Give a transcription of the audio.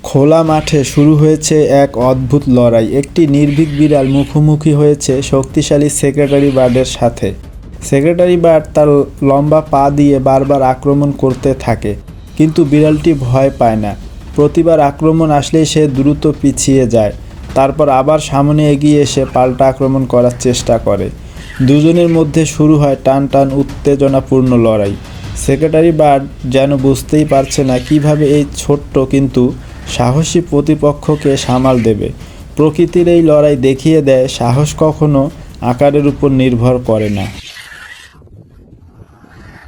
খোলা মাঠে শুরু হয়েছে এক অদ্ভুত লড়াই। একটি নির্ভীক বিড়াল মুখোমুখি হয়েছে শক্তিশালী সেক্রেটারি বার্ডের সাথে। সেক্রেটারি বার্ড তার লম্বা পা দিয়ে বারবার আক্রমণ করতে থাকে, কিন্তু বিড়ালটি ভয় পায় না। প্রতিবার আক্রমণ আসলেই সে দ্রুত পিছিয়ে যায়, তারপর আবার সামনে এগিয়ে এসে পাল্টা আক্রমণ করার চেষ্টা করে। দুজনের মধ্যে শুরু হয় টান টান উত্তেজনাপূর্ণ লড়াই। সেক্রেটারি বার্ড যেন বুঝতেই পারছে না কিভাবে এই ছোট্ট কিন্তু সাহসী প্রতিপক্ষকে সামাল দেবে। প্রকৃতির এই লড়াই দেখিয়ে দেয় সাহস কখনো আকারের উপর নির্ভর করে না।